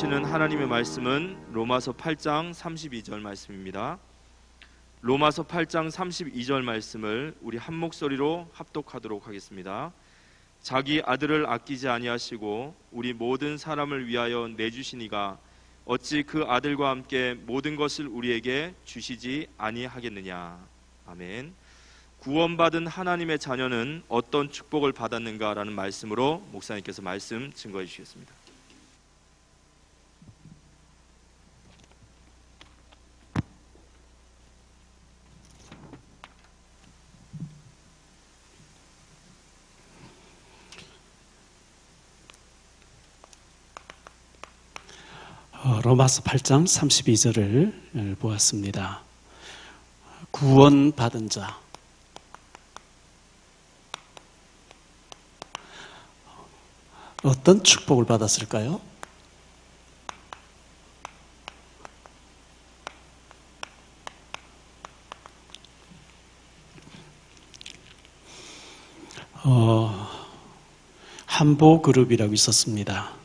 주시는 하나님의 말씀은 로마서 8장 32절 말씀입니다. 로마서 8장 32절 말씀을 우리 한 목소리로 합독하도록 하겠습니다. 자기 아들을 아끼지 아니하시고 우리 모든 사람을 위하여 내주시니가 어찌 그 아들과 함께 모든 것을 우리에게 주시지 아니하겠느냐. 아멘. 구원받은 하나님의 자녀는 어떤 축복을 받았는가라는 말씀으로 목사님께서 말씀 증거해 주시겠습니다. 로마서 8장 32절을 보았습니다. 구원받은 자, 어떤 축복을 받았을까요? 한보그룹이라고 있었습니다.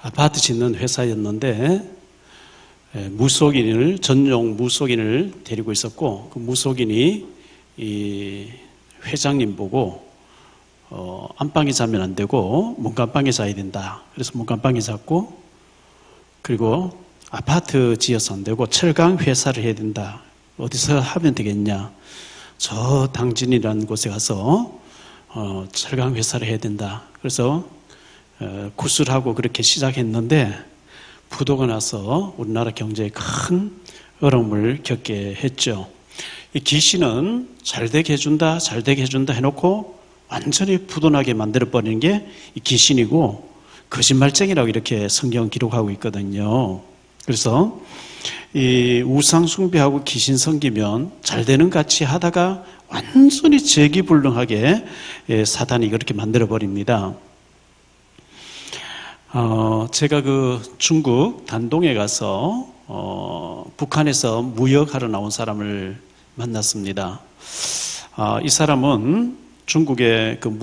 아파트 짓는 회사였는데 전용 무속인을 데리고 있었고, 그 무속인이 이 회장님 보고 안방에 자면 안 되고 문간방에 자야 된다. 그래서 문간방에 잤고, 그리고 아파트 지어서 안 되고 철강 회사를 해야 된다. 어디서 하면 되겠냐? 저 당진이라는 곳에 가서 철강 회사를 해야 된다. 그래서 구술하고 그렇게 시작했는데 부도가 나서 우리나라 경제에 큰 어려움을 겪게 했죠. 이 귀신은 잘되게 해준다 해놓고 완전히 부도나게 만들어버리는 게 이 귀신이고, 거짓말쟁이라고 이렇게 성경 기록하고 있거든요. 그래서 이 우상 숭배하고 귀신 섬기면 잘되는 같이 하다가 완전히 재기불능하게 사단이 그렇게 만들어버립니다. 제가 그 중국 단동에 가서 북한에서 무역하러 나온 사람을 만났습니다. 이 사람은 중국에 그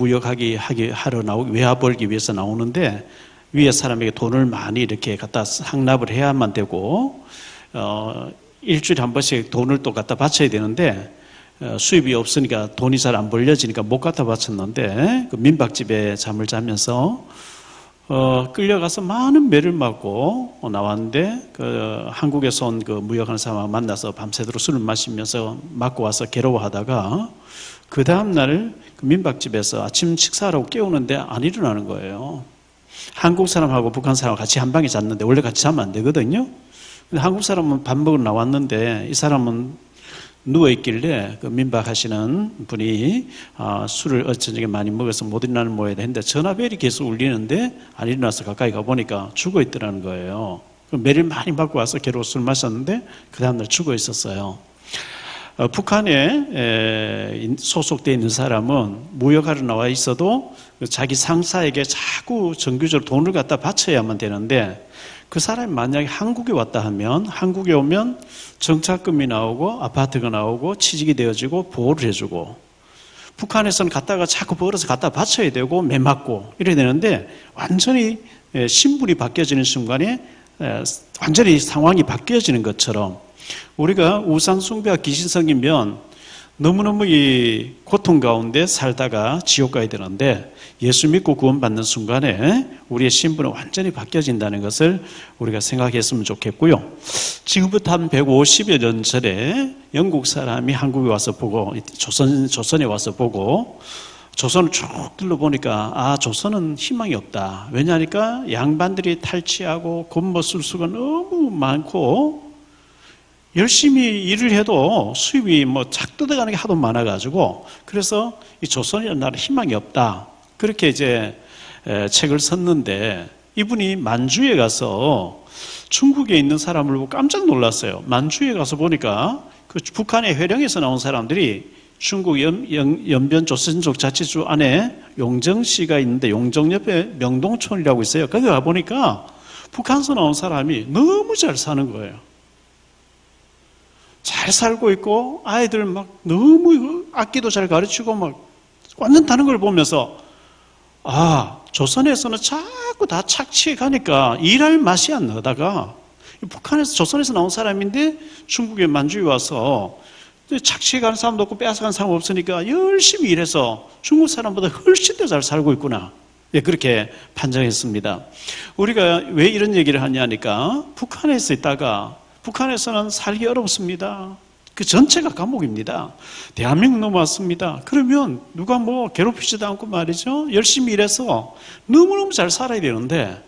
외화 벌기 위해서 나오는데, 위에 사람에게 돈을 많이 이렇게 갖다 상납을 해야만 되고, 일주일에 한 번씩 돈을 또 갖다 바쳐야 되는데, 수입이 없으니까 돈이 잘 안 벌려지니까 못 갖다 바쳤는데, 그 민박집에 잠을 자면서 끌려가서 많은 매를 맞고 나왔는데, 그 한국에서 온 그 무역하는 사람 만나서 밤새도록 술을 마시면서 맞고 와서 괴로워하다가 그 다음날 그 민박집에서 아침 식사하라고 깨우는데 안 일어나는 거예요. 한국 사람하고 북한 사람하고 같이 한 방에 잤는데 원래 같이 자면 안 되거든요. 근데 한국 사람은 밥 먹으러 나왔는데 이 사람은 누워있길래 그 민박하시는 분이 술을 어쩌게 많이 먹어서 못 일어나는 모양이다 했는데 전화벨이 계속 울리는데 안 일어나서 가까이 가보니까 죽어있더라는 거예요. 매를 많이 받고 와서 괴로워 술 마셨는데 그 다음날 죽어있었어요. 북한에 소속되어 있는 사람은 무역하러 나와 있어도 자기 상사에게 자꾸 정규적으로 돈을 갖다 바쳐야만 되는데, 그 사람이 만약에 한국에 왔다 하면, 한국에 오면 정착금이 나오고 아파트가 나오고 취직이 되어지고 보호를 해주고, 북한에서는 갔다가 자꾸 벌어서 갖다 바쳐야 되고 매 맞고 이래야 되는데, 완전히 신분이 바뀌어지는 순간에 완전히 상황이 바뀌어지는 것처럼 우리가 우상 숭배와 귀신 섬기면 너무너무 이 고통 가운데 살다가 지옥 가야 되는데, 예수 믿고 구원받는 순간에 우리의 신분은 완전히 바뀌어진다는 것을 우리가 생각했으면 좋겠고요. 지금부터 한 150여 년 전에 영국 사람이 한국에 와서 보고, 조선에 와서 보고, 조선을 쭉 둘러보니까 조선은 희망이 없다. 왜냐하니까 양반들이 탈취하고 곤모술수가 너무 많고 열심히 일을 해도 수입이 작뜯어가는 게 하도 많아가지고, 그래서 이 조선이라는 나라 희망이 없다. 그렇게 이제 책을 썼는데, 이분이 만주에 가서 중국에 있는 사람을 보고 깜짝 놀랐어요. 만주에 가서 보니까 그 북한의 회령에서 나온 사람들이 중국 연변 조선족 자치주 안에 용정시가 있는데, 용정 옆에 명동촌이라고 있어요. 거기 가보니까 북한에서 나온 사람이 너무 잘 사는 거예요. 잘 살고 있고 아이들 막 너무 악기도 잘 가르치고 막 완전 다른 걸 보면서 조선에서는 자꾸 다 착취해 가니까 일할 맛이 안 나다가 북한에서 조선에서 나온 사람인데 중국에 만주에 와서 착취해 가는 사람도 없고 빼앗아가는 사람 없으니까 열심히 일해서 중국 사람보다 훨씬 더 잘 살고 있구나. 예, 그렇게 판정했습니다. 우리가 왜 이런 얘기를 하냐니까 북한에서 있다가 북한에서는 살기 어렵습니다. 그 전체가 감옥입니다. 대한민국 넘어왔습니다. 그러면 누가 뭐 괴롭히지도 않고 말이죠. 열심히 일해서 너무너무 잘 살아야 되는데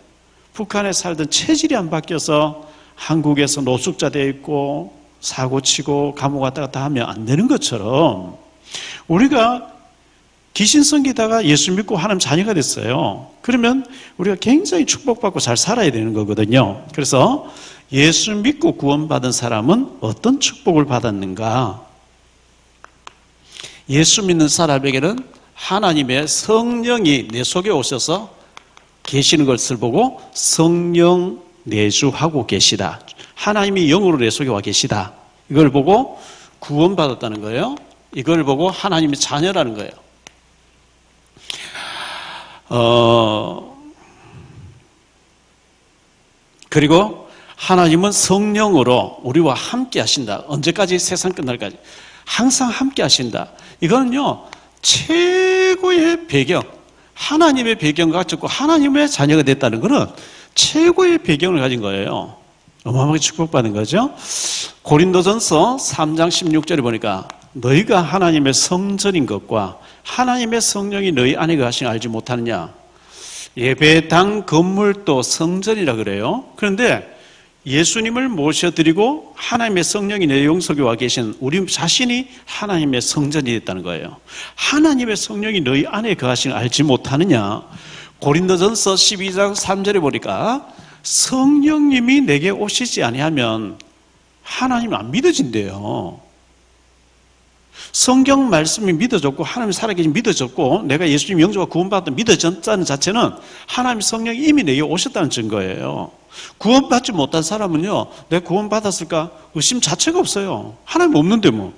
북한에 살던 체질이 안 바뀌어서 한국에서 노숙자 되어 있고 사고치고 감옥 왔다 갔다 하면 안 되는 것처럼 우리가 귀신 섬기다가 예수 믿고 하나님 자녀가 됐어요. 그러면 우리가 굉장히 축복받고 잘 살아야 되는 거거든요. 그래서 예수 믿고 구원받은 사람은 어떤 축복을 받았는가? 예수 믿는 사람에게는 하나님의 성령이 내 속에 오셔서 계시는 것을 보고 성령 내주하고 계시다. 하나님이 영으로 내 속에 와 계시다. 이걸 보고 구원받았다는 거예요. 이걸 보고 하나님의 자녀라는 거예요. 그리고 하나님은 성령으로 우리와 함께 하신다. 언제까지? 세상 끝날까지. 항상 함께 하신다. 이거는요, 최고의 배경, 하나님의 배경과 같고 하나님의 자녀가 됐다는 것은 최고의 배경을 가진 거예요. 어마어마하게 축복받는 거죠. 고린도전서 3장 16절에 보니까 너희가 하나님의 성전인 것과 하나님의 성령이 너희 안에 거하시는 알지 못하느냐. 예배당 건물도 성전이라 그래요. 그런데 예수님을 모셔드리고 하나님의 성령이 내 영속에 와 계신 우리 자신이 하나님의 성전이 됐다는 거예요. 하나님의 성령이 너희 안에 거하시는 알지 못하느냐. 고린도전서 12장 3절에 보니까 성령님이 내게 오시지 아니하면 하나님 안 믿어진대요. 성경 말씀이 믿어졌고 하나님 살아계신 믿어졌고 내가 예수님 영접과 구원받았다 믿어졌다는 자체는 하나님 성령이 이미 내게 오셨다는 증거예요. 구원받지 못한 사람은요, 내가 구원받았을까 의심 자체가 없어요. 하나님 없는데 뭐.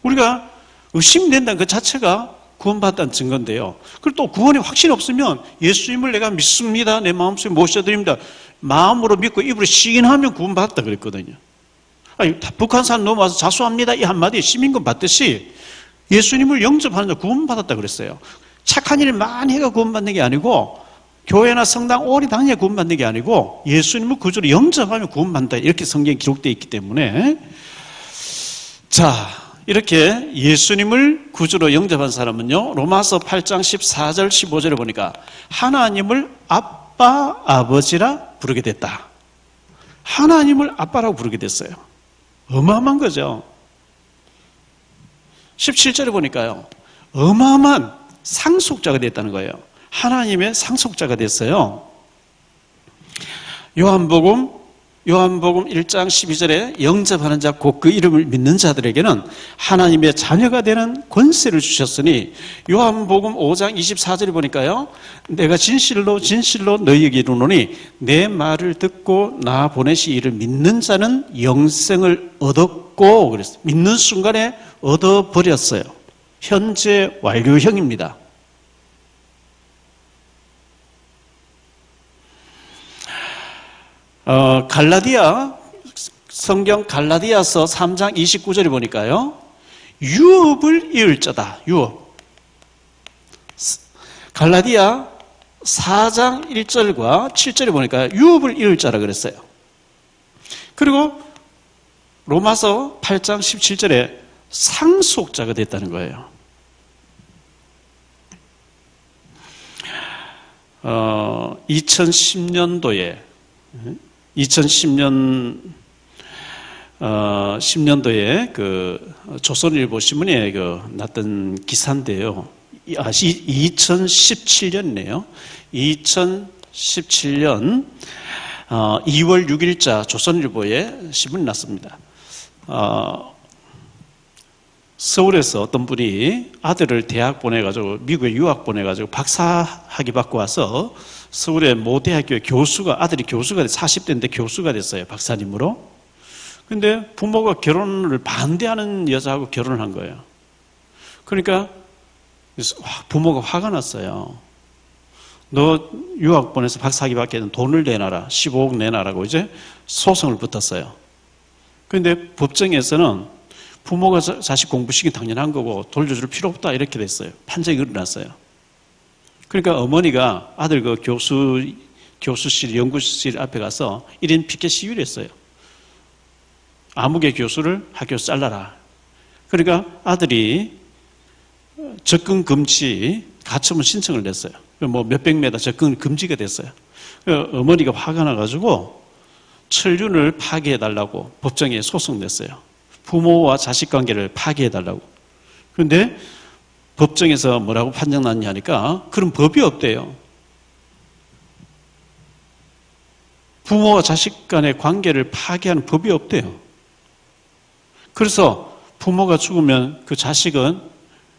우리가 의심된다는 그 자체가 구원받았다는 증거인데요. 그리고 또 구원이 확신 없으면 예수님을 내가 믿습니다. 내 마음속에 모셔드립니다. 마음으로 믿고 입으로 시인하면 구원받았다 그랬거든요. 아니, 북한산 넘어와서 자수합니다. 이 한마디에 시민권 받듯이 예수님을 영접하는 자 구원받았다 그랬어요. 착한 일 많이 해가 구원받는 게 아니고 교회나 성당 오래 다녀야 구원받는 게 아니고 예수님을 구주로 영접하면 구원받는다. 이렇게 성경에 기록되어 있기 때문에 자, 이렇게 예수님을 구주로 영접한 사람은요, 로마서 8장 14절 15절에 보니까 하나님을 아빠, 아버지라 부르게 됐다. 하나님을 아빠라고 부르게 됐어요. 어마어마한 거죠. 17절에 보니까요, 어마어마한 상속자가 됐다는 거예요. 하나님의 상속자가 됐어요. 요한복음 1장 12절에 영접하는 자 곧 그 이름을 믿는 자들에게는 하나님의 자녀가 되는 권세를 주셨으니 요한복음 5장 24절에 보니까요, 내가 진실로 너희에게 이르노니 내 말을 듣고 나 보내시 이를 믿는 자는 영생을 얻었고 그랬어요. 믿는 순간에 얻어버렸어요. 현재 완료형입니다. 성경 갈라디아서 3장 29절에 보니까요, 유업을 이을 자다. 유업. 갈라디아 4장 1절과 7절에 보니까 유업을 이을 자라 그랬어요. 그리고 로마서 8장 17절에 상속자가 됐다는 거예요. 2010년도에 그 조선일보 신문에 났던 기사인데요. 2017년이네요. 2017년 2월 6일자 조선일보에 신문이 났습니다. 서울에서 어떤 분이 아들을 대학 보내가지고 미국에 유학 보내가지고 박사학위 받고 와서 서울의 모 대학교의 아들이 교수가 40대인데 교수가 됐어요. 박사님으로. 근데 부모가 결혼을 반대하는 여자하고 결혼을 한 거예요. 그러니까 부모가 화가 났어요. 너 유학 보내서 박사학위 받게 돈을 내놔라. 15억 내놔라고 이제 소송을 붙었어요. 그런데 법정에서는 부모가 자식 공부시키기 당연한 거고 돌려줄 필요 없다 이렇게 됐어요. 판정이 일어났어요. 그러니까 어머니가 아들 그 교수실, 연구실 앞에 가서 1인 피켓 시위를 했어요. 아무개 교수를 학교에서 잘라라. 그러니까 아들이 접근 금지 가처분 신청을 냈어요. 뭐 몇백 미터 접근 금지가 됐어요. 어머니가 화가 나가지고 천륜을 파괴해달라고 법정에 소송 냈어요. 부모와 자식 관계를 파괴해달라고. 그런데 법정에서 뭐라고 판정 났냐 하니까 그런 법이 없대요. 부모와 자식 간의 관계를 파괴하는 법이 없대요. 그래서 부모가 죽으면 그 자식은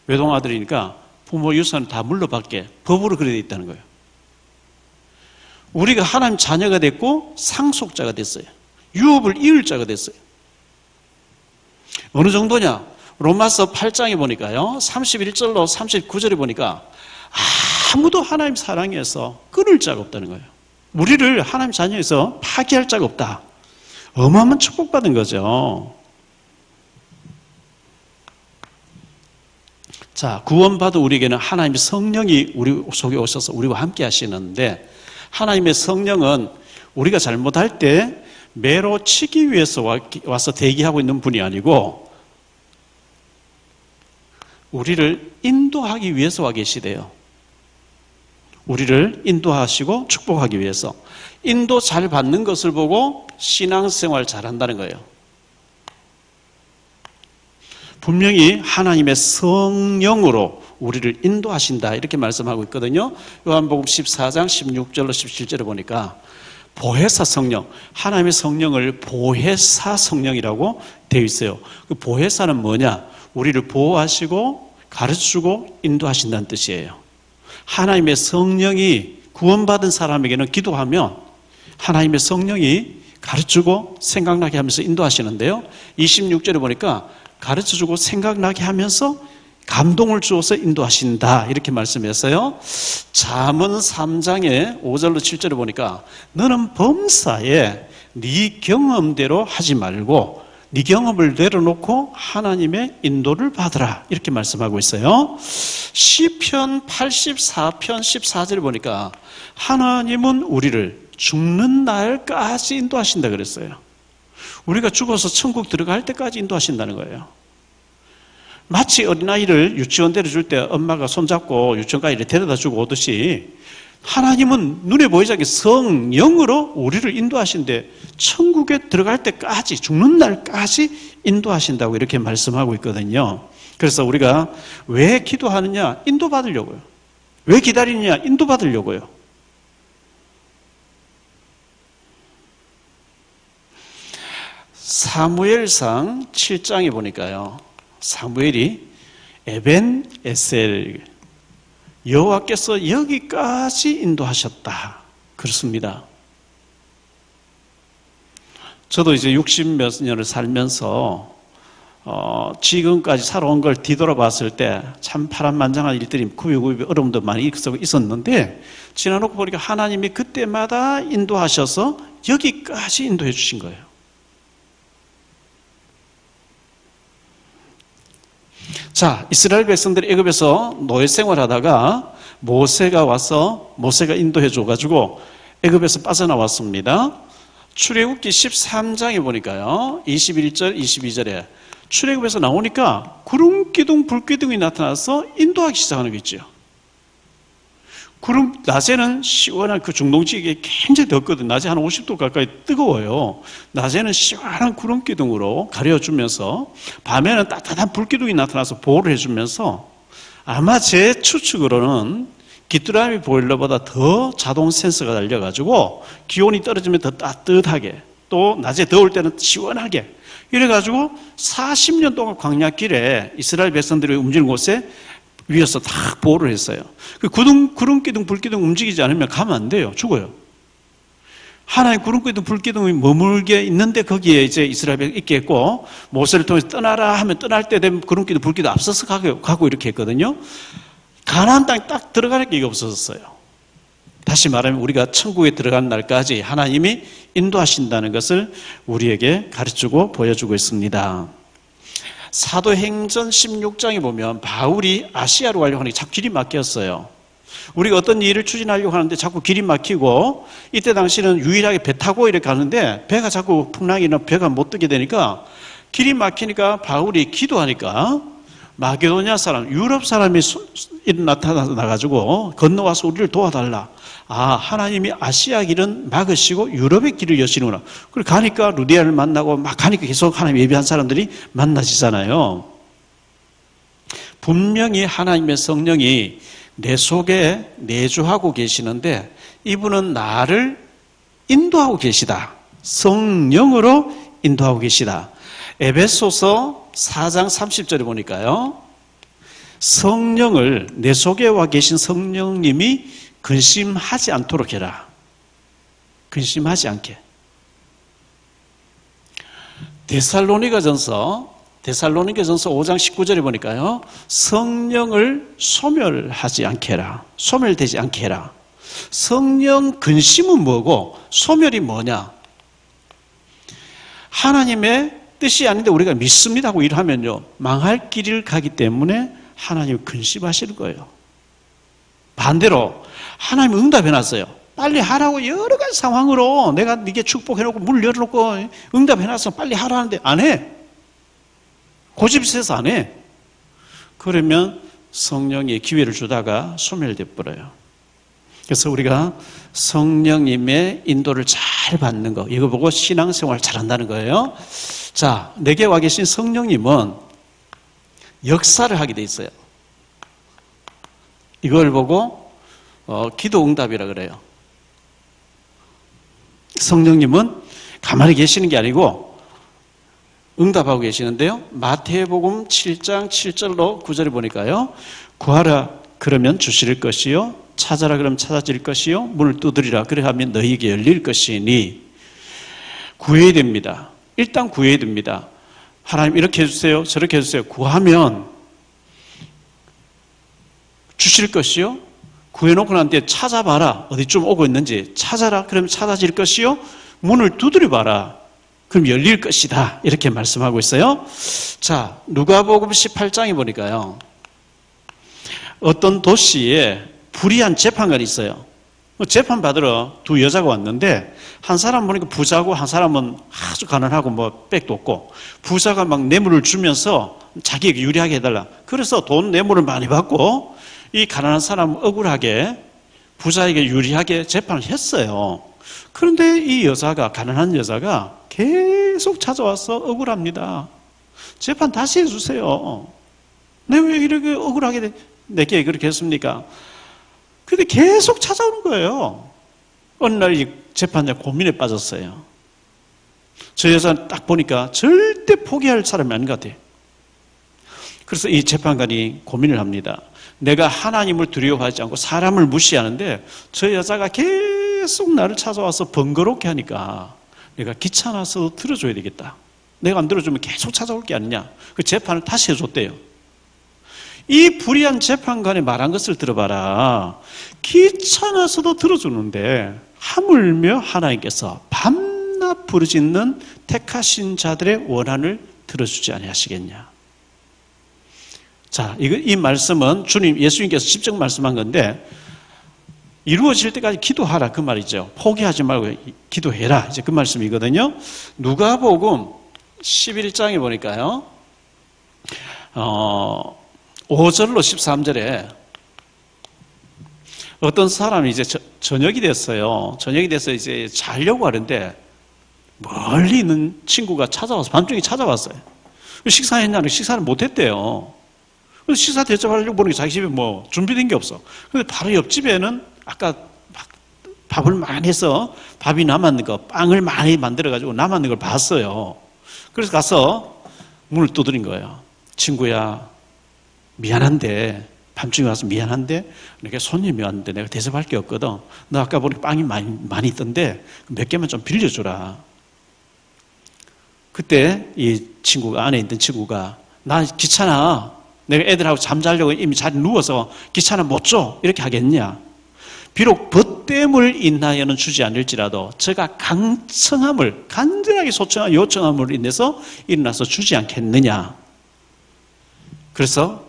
외동아들이니까 부모 유산을 다 물러받게 법으로 그렇게 되어 있다는 거예요. 우리가 하나님 자녀가 됐고 상속자가 됐어요. 유업을 이을 자가 됐어요. 어느 정도냐? 로마서 8장에 보니까요. 31절로 39절에 보니까 아무도 하나님 사랑해서 끊을 자가 없다는 거예요. 우리를 하나님 자녀에서 파기할 자가 없다. 어마어마한 축복받은 거죠. 자, 구원받은 우리에게는 하나님의 성령이 우리 속에 오셔서 우리와 함께 하시는데 하나님의 성령은 우리가 잘못할 때 매로 치기 위해서 와서 대기하고 있는 분이 아니고 우리를 인도하기 위해서 와 계시대요. 우리를 인도하시고 축복하기 위해서. 인도 잘 받는 것을 보고 신앙생활 잘한다는 거예요. 분명히 하나님의 성령으로 우리를 인도하신다 이렇게 말씀하고 있거든요. 요한복음 14장 16절로 17절에 보니까 보혜사 성령, 하나님의 성령을 보혜사 성령이라고 되어 있어요. 그 보혜사는 뭐냐? 우리를 보호하시고 가르치고 인도하신다는 뜻이에요. 하나님의 성령이 구원받은 사람에게는 기도하면 하나님의 성령이 가르치고 생각나게 하면서 인도하시는데요. 26절에 보니까 가르쳐주고 생각나게 하면서 감동을 주어서 인도하신다 이렇게 말씀했어요. 잠언 3장의 5절로 7절에 보니까 너는 범사에 네 경험대로 하지 말고 네 경험을 내려놓고 하나님의 인도를 받으라 이렇게 말씀하고 있어요. 시편 84편 14절에 보니까 하나님은 우리를 죽는 날까지 인도하신다 그랬어요. 우리가 죽어서 천국 들어갈 때까지 인도하신다는 거예요. 마치 어린아이를 유치원 데려줄 때 엄마가 손잡고 유치원까지 데려다 주고 오듯이 하나님은 눈에 보이지 않게 성령으로 우리를 인도하신데 천국에 들어갈 때까지 죽는 날까지 인도하신다고 이렇게 말씀하고 있거든요. 그래서 우리가 왜 기도하느냐? 인도받으려고요. 왜 기다리느냐? 인도받으려고요. 사무엘상 7장에 보니까요. 사무엘이 에벤 에셀 여호와께서 여기까지 인도하셨다. 그렇습니다. 저도 이제 60몇 년을 살면서 지금까지 살아온 걸 뒤돌아봤을 때 참 파란만장한 일들이 구비구비 어려움도 많이 있었는데 지나놓고 보니까 하나님이 그때마다 인도하셔서 여기까지 인도해 주신 거예요. 자, 이스라엘 백성들이 애굽에서 노예 생활하다가 모세가 인도해 줘가지고 애굽에서 빠져나왔습니다. 출애굽기 13장에 보니까요, 21절, 22절에 출애굽에서 나오니까 구름 기둥, 불 기둥이 나타나서 인도하기 시작하는 거 있죠. 낮에는 시원한 그 중동지역이 굉장히 덥거든. 낮에 한 50도 가까이 뜨거워요. 낮에는 시원한 구름 기둥으로 가려주면서 밤에는 따뜻한 불 기둥이 나타나서 보호를 해주면서 아마 제 추측으로는 귀뚜라미 보일러보다 더 자동 센서가 달려가지고 기온이 떨어지면 더 따뜻하게 또 낮에 더울 때는 시원하게 이래가지고 40년 동안 광야길에 이스라엘 백성들이 움직이는 곳에 위에서 다 보호를 했어요. 그 구름기둥, 불기둥 움직이지 않으면 가면 안 돼요. 죽어요. 하나의 구름기둥, 불기둥이 머물게 있는데 거기에 이제 이스라엘 백성이 있게 했고 모세를 통해서 떠나라 하면 떠날 때 되면 구름기둥, 불기둥 앞서서 가고 이렇게 했거든요. 가나안 땅에 딱 들어갈 기회가 없었어요. 다시 말하면 우리가 천국에 들어간 날까지 하나님이 인도하신다는 것을 우리에게 가르치고 보여주고 있습니다. 사도행전 16장에 보면 바울이 아시아로 가려고 하는 게 자꾸 길이 막혔어요. 우리가 어떤 일을 추진하려고 하는데 자꾸 길이 막히고, 이때 당시는 유일하게 배 타고 이렇게 가는데 배가 자꾸 풍랑이나 배가 못 뜨게 되니까, 길이 막히니까 바울이 기도하니까 마게도냐 사람, 유럽 사람이 나타나가지고 건너와서 우리를 도와달라. 아, 하나님이 아시아 길은 막으시고 유럽의 길을 여시는구나. 그리고 가니까 루디아를 만나고 막 가니까 계속 하나님 예배한 사람들이 만나지잖아요. 분명히 하나님의 성령이 내 속에 내주하고 계시는데 이분은 나를 인도하고 계시다. 성령으로 인도하고 계시다. 에베소서 4장 30절에 보니까요, 성령을, 내 속에 와 계신 성령님이 근심하지 않도록 해라. 근심하지 않게. 데살로니가전서 5장 19절에 보니까요, 성령을 소멸하지 않게 해라. 소멸되지 않게 해라. 성령 근심은 뭐고 소멸이 뭐냐? 하나님의 뜻이 아닌데 우리가 믿습니다 하고 일하면요, 망할 길을 가기 때문에 하나님이 근심하시는 거예요. 반대로 하나님 응답해놨어요. 빨리 하라고 여러 가지 상황으로 내가 네게 축복해놓고 문 열어놓고 응답해놨어. 빨리 하라는데 안 해. 고집이 세서 안 해. 그러면 성령이 기회를 주다가 소멸돼 버려요. 그래서 우리가 성령님의 인도를 잘 받는 거, 이거 보고 신앙생활 잘한다는 거예요. 자, 내게 와 계신 성령님은 역사를 하게 돼 있어요. 이걸 보고 기도 응답이라 그래요. 성령님은 가만히 계시는 게 아니고 응답하고 계시는데요. 마태복음 7장 7절로 9절에 보니까요, 구하라 그러면 주실 것이요, 찾아라 그러면 찾아질 것이요, 문을 두드리라 그래 하면 너희에게 열릴 것이니. 구해야 됩니다. 일단 구해야 됩니다. 하나님 이렇게 해주세요, 저렇게 해주세요. 구하면 주실 것이요, 구해놓고 난 뒤에 찾아봐라. 어디쯤 오고 있는지 찾아라. 그러면 찾아질 것이요, 문을 두드려봐라. 그럼 열릴 것이다. 이렇게 말씀하고 있어요. 자, 누가복음 18장에 보니까요, 어떤 도시에 불의한 재판관이 있어요. 재판 받으러 두 여자가 왔는데, 한 사람 보니까 부자고 한 사람은 아주 가난하고 뭐 빽도 없고, 부자가 막 뇌물을 주면서 자기에게 유리하게 해달라. 그래서 돈 뇌물을 많이 받고 이 가난한 사람은 억울하게 부자에게 유리하게 재판을 했어요. 그런데 이 여자가, 가난한 여자가 계속 찾아와서 억울합니다. 재판 다시 해주세요. 내가 왜 이렇게 억울하게 내게 그렇게 했습니까? 근데 계속 찾아오는 거예요. 어느 날 이 재판자 고민에 빠졌어요. 저 여자는 딱 보니까 절대 포기할 사람이 아닌 것 같아요. 그래서 이 재판관이 고민을 합니다. 내가 하나님을 두려워하지 않고 사람을 무시하는데 저 여자가 계속 나를 찾아와서 번거롭게 하니까 내가 귀찮아서 들어줘야 되겠다. 내가 안 들어주면 계속 찾아올 게 아니냐. 그 재판을 다시 해줬대요. 이 불의한 재판관이 말한 것을 들어봐라. 귀찮아서도 들어주는데 하물며 하나님께서 밤낮 부르짖는 택하신 자들의 원한을 들어주지 아니하시겠냐. 자, 이 말씀은 예수님께서 직접 말씀한 건데, 이루어질 때까지 기도하라 그 말이죠. 포기하지 말고 기도해라, 이제 그 말씀이거든요. 누가복음 11장에 보니까요, 5절로 13절에 어떤 사람이 이제 저녁이 됐어요. 저녁이 돼서 이제 자려고 하는데 멀리 있는 친구가 찾아와서, 밤중에 찾아왔어요. 식사했냐고. 식사를 못했대요. 그래서 식사 대접하려고 보니까 자기 집에 뭐 준비된 게 없어. 근데 바로 옆집에는 아까 막 밥을 많이 해서 밥이 남았는 거, 빵을 많이 만들어가지고 남았는 걸 봤어요. 그래서 가서 문을 두드린 거예요. 친구야, 미안한데, 밤중에 와서 미안한데, 내가 손님이 왔는데 내가 대접할 게 없거든. 너 아까 보니까 빵이 많이 있던데 몇 개만 좀 빌려주라. 그때 이 친구가, 안에 있던 친구가, 나 귀찮아. 내가 애들하고 잠자려고 이미 자리에 누워서 귀찮아 못 줘. 이렇게 하겠냐. 비록 벗됨을 인하여는 주지 않을지라도 저가 간절하게 요청함으로 인해서 일어나서 주지 않겠느냐. 그래서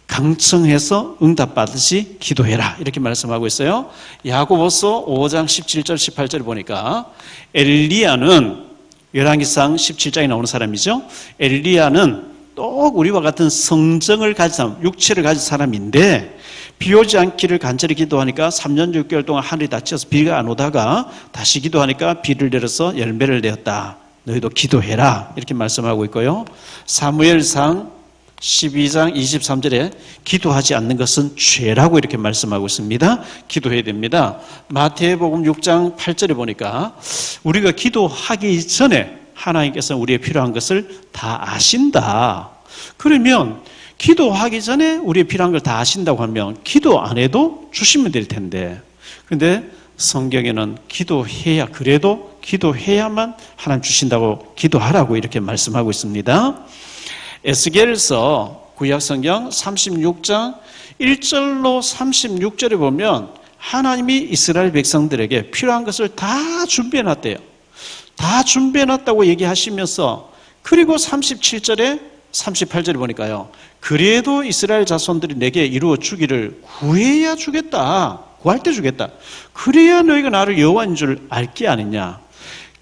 강청해서 응답받듯이 기도해라 이렇게 말씀하고 있어요. 야고보서 5장 17절 18절을 보니까 엘리야는 열왕기상 17장에 나오는 사람이죠. 엘리야는 또 우리와 같은 성정을 가진 사람, 육체를 가진 사람인데 비 오지 않기를 간절히 기도하니까 3년 6개월 동안 하늘이 닫혀서 비가 안 오다가 다시 기도하니까 비를 내려서 열매를 내었다. 너희도 기도해라 이렇게 말씀하고 있고요. 사무엘상 12장 23절에 기도하지 않는 것은 죄라고 이렇게 말씀하고 있습니다. 기도해야 됩니다. 마태복음 6장 8절에 보니까 우리가 기도하기 전에 하나님께서 우리의 필요한 것을 다 아신다. 그러면 기도하기 전에 우리의 필요한 걸 다 아신다고 하면 기도 안 해도 주시면 될 텐데, 그런데 성경에는 그래도 기도해야만 하나님 주신다고 기도하라고 이렇게 말씀하고 있습니다. 에스겔서 구약성경 36장 1절로 36절에 보면 하나님이 이스라엘 백성들에게 필요한 것을 다 준비해놨대요. 다 준비해놨다고 얘기하시면서, 그리고 37절에 38절에 보니까요, 그래도 이스라엘 자손들이 내게 이루어 주기를 구해야 주겠다. 구할 때 주겠다. 그래야 너희가 나를 여호와인 줄 알게 아니냐.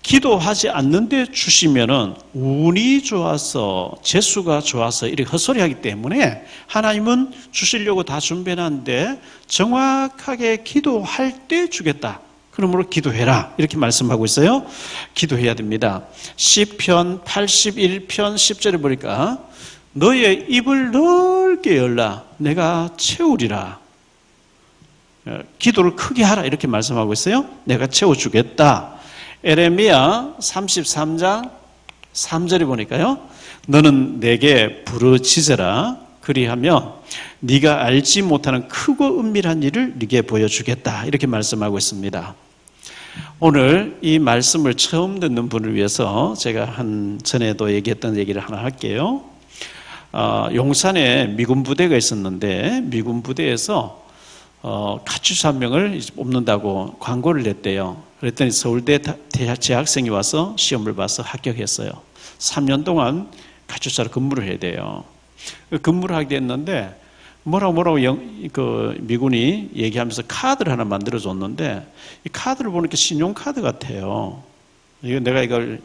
기도하지 않는데 주시면은 운이 좋아서 재수가 좋아서 이렇게 헛소리하기 때문에 하나님은 주시려고 다 준비해놨는데 정확하게 기도할 때 주겠다. 그러므로 기도해라 이렇게 말씀하고 있어요. 기도해야 됩니다. 시편 81편 10절에 보니까 너의 입을 넓게 열라 내가 채우리라. 기도를 크게 하라 이렇게 말씀하고 있어요. 내가 채워주겠다. 에레미야 33장 3절에 보니까요, 너는 내게 부르짖으라 그리하면 네가 알지 못하는 크고 은밀한 일을 네게 보여주겠다 이렇게 말씀하고 있습니다. 오늘 이 말씀을 처음 듣는 분을 위해서 제가 전에도 얘기했던 얘기를 하나 할게요. 용산에 미군 부대가 있었는데 미군 부대에서 가출사 한 명을 뽑는다고 광고를 냈대요. 그랬더니 서울대 재학생이 와서 시험을 봐서 합격했어요. 3년 동안 가출사로 근무를 해야 돼요. 근무를 하게 됐는데 뭐라고 미군이 얘기하면서 카드를 하나 만들어줬는데 이 카드를 보니까 신용카드 같아요. 내가 이걸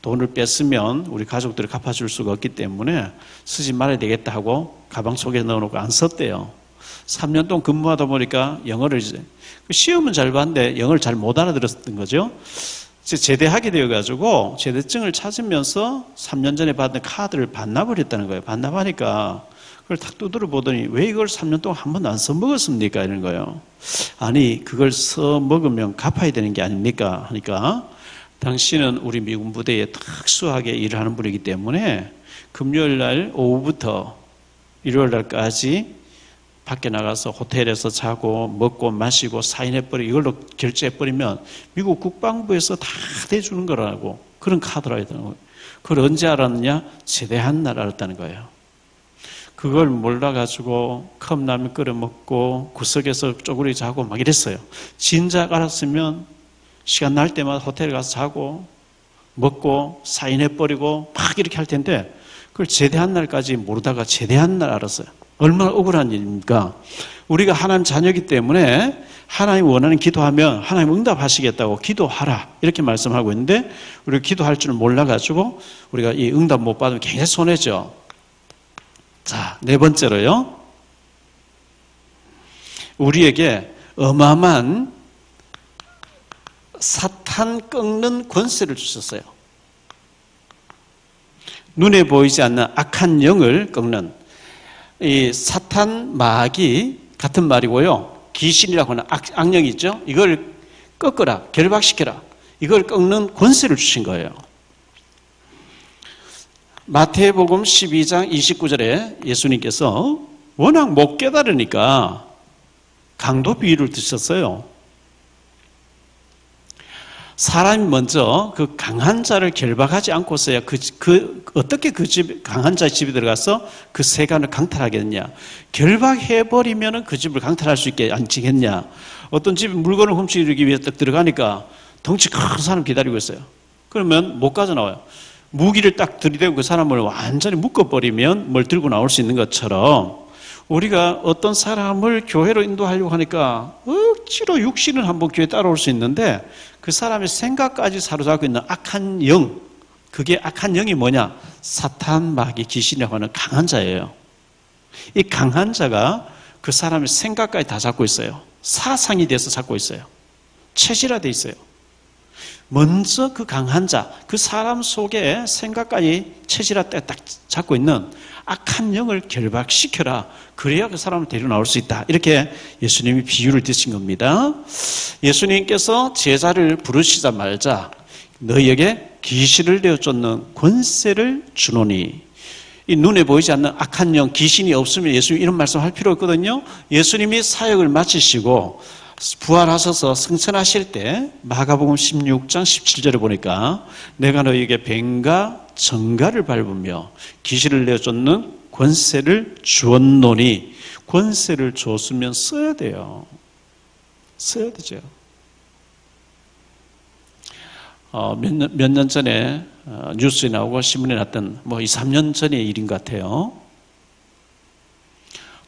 돈을 뺐으면 우리 가족들이 갚아줄 수가 없기 때문에 쓰지 말아야 되겠다 하고 가방 속에 넣어놓고 안 썼대요. 3년 동안 근무하다 보니까 영어를 시험은 잘 봤는데 영어를 잘 못 알아들었던 거죠. 제대하게 되어가지고 제대증을 찾으면서 3년 전에 받은 카드를 반납을 했다는 거예요. 반납하니까 그걸 탁 두드려 보더니 왜 이걸 3년 동안 한 번도 안 써먹었습니까? 이런 거예요. 아니 그걸 써먹으면 갚아야 되는 게 아닙니까? 하니까 당신은 우리 미군 부대에 특수하게 일을 하는 분이기 때문에 금요일 날 오후부터 일요일 날까지 밖에 나가서 호텔에서 자고 먹고 마시고 사인해버리고 이걸로 결제해버리면 미국 국방부에서 다 대주는 거라고, 그런 카드라 하더라고요. 거예요. 그걸 언제 알았느냐? 제대한 날 알았다는 거예요. 그걸 몰라가지고 컵라면 끓여 먹고 구석에서 쪼그리 자고 막 이랬어요. 진작 알았으면 시간 날 때마다 호텔에 가서 자고 먹고 사인해버리고 막 이렇게 할 텐데 그걸 제대한 날까지 모르다가 제대한 날 알았어요. 얼마나 억울한 일입니까? 우리가 하나님 자녀이기 때문에 하나님 원하는 기도하면 하나님 응답하시겠다고 기도하라 이렇게 말씀하고 있는데 우리가 기도할 줄 몰라가지고 우리가 이 응답 못 받으면 굉장히 손해죠. 자, 네 번째로요, 우리에게 어마어마한 사탄 꺾는 권세를 주셨어요. 눈에 보이지 않는 악한 영을 꺾는, 이 사탄 마귀 같은 말이고요. 귀신이라고 하는 악령이 있죠. 이걸 꺾어라, 결박시켜라. 이걸 꺾는 권세를 주신 거예요. 마태복음 12장 29절에 예수님께서 워낙 못 깨달으니까 강도 비유를 드셨어요. 사람이 먼저 그 강한 자를 결박하지 않고서야 어떻게 강한 자의 집에 들어가서 그 세간을 강탈하겠냐. 결박해버리면 그 집을 강탈할 수 있게 앉히겠냐. 어떤 집에 물건을 훔치기 위해 딱 들어가니까 덩치 큰 사람 기다리고 있어요. 그러면 못 가져나와요. 무기를 딱 들이대고 그 사람을 완전히 묶어버리면 뭘 들고 나올 수 있는 것처럼 우리가 어떤 사람을 교회로 인도하려고 하니까 억지로 육신을 한번 교회에 따라올 수 있는데 그 사람의 생각까지 사로잡고 있는 악한 영, 그게 악한 영이 뭐냐? 사탄, 마귀, 귀신이라고 하는 강한 자예요. 이 강한 자가 그 사람의 생각까지 다 잡고 있어요. 사상이 돼서 잡고 있어요. 체질화되어 있어요. 먼저 그 강한 자, 그 사람 속에 생각까지 체질화돼 딱 잡고 있는 악한 영을 결박시켜라. 그래야 그 사람을 데리고 나올 수 있다. 이렇게 예수님이 비유를 드신 겁니다. 예수님께서 제자를 부르시자마자 너희에게 귀신을 내어 쫓는 권세를 주노니, 이 눈에 보이지 않는 악한 영, 귀신이 없으면 예수님 이런 말씀 할 필요 없거든요. 예수님이 사역을 마치시고 부활하셔서 승천하실 때 마가복음 16장 17절에 보니까 내가 너희에게 뱀과 정갈을 밟으며 귀신을 내어 쫓는 권세를 주었노니, 권세를 줬으면 써야 돼요. 써야 되죠. 몇 년 전에 뉴스에 나오고 신문에 났던 2, 3년 전의 일인 것 같아요.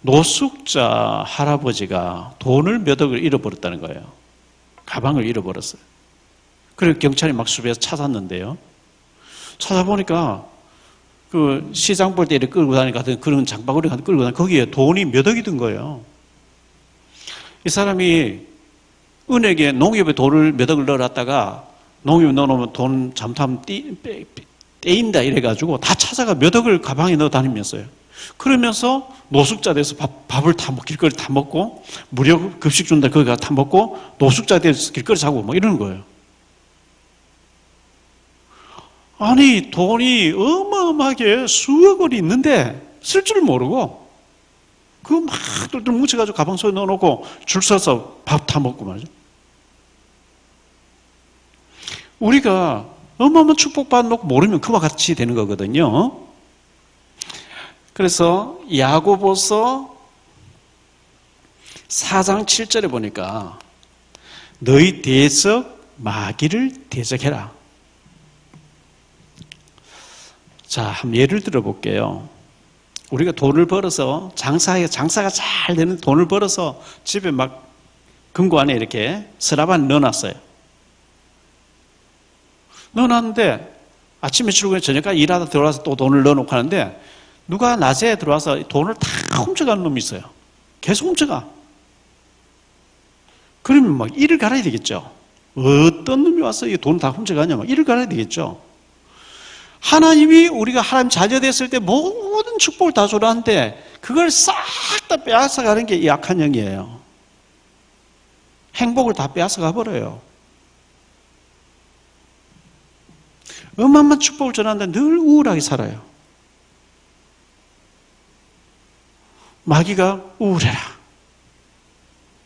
노숙자 할아버지가 돈을 몇 억을 잃어버렸다는 거예요. 가방을 잃어버렸어요. 그래서 경찰이 막 수배해서 찾았는데요. 찾아보니까 그 시장 볼 때 이렇게 끌고 다니는 같은 그런 장바구니 같은 끌고 다니는 거기에 돈이 몇 억이 든 거예요. 이 사람이 은행에 농협에 돈을 몇 억을 넣어놨다가 농협에 넣어놓으면 돈 잘못하면 떼인다 이래가지고 다 찾아가 몇 억을 가방에 넣어 다니면서요. 그러면서 노숙자 돼서 밥을 다 먹고 길거리 다 먹고 무료 급식 준다 거기 가서 다 먹고 노숙자 돼서 길거리 자고 뭐 이러는 거예요. 아니 돈이 어마어마하게 수억 원이 있는데 쓸 줄 모르고 그거 막 똘똘 뭉쳐가지고 가방 속에 넣어놓고 줄 서서 밥 다 먹고 말이죠. 우리가 어마어마한 축복받아놓고 모르면 그와 같이 되는 거거든요. 그래서 야고보서 4장 7절에 보니까 너희 대적 마귀를 대적해라. 자, 한번 예를 들어볼게요. 우리가 돈을 벌어서 장사가 잘 되는 돈을 벌어서 집에 막 금고 안에 이렇게 서랍 안에 넣어놨어요. 넣어놨는데 아침에 출근해 저녁까지 일하다 들어와서 또 돈을 넣어놓고 하는데 누가 낮에 들어와서 돈을 다 훔쳐가는 놈이 있어요. 계속 훔쳐가. 그러면 막 이를 갈아야 되겠죠. 어떤 놈이 와서 이 돈을 다 훔쳐가냐, 막 이를 갈아야 되겠죠. 하나님이 우리가 하나님 자녀됐을 때 모든 축복을 다 주라는데 그걸 싹 다 빼앗아 가는 게 이 악한 영이에요. 행복을 다 빼앗아 가버려요. 어마어마한 축복을 전하는데 늘 우울하게 살아요. 마귀가 우울해라.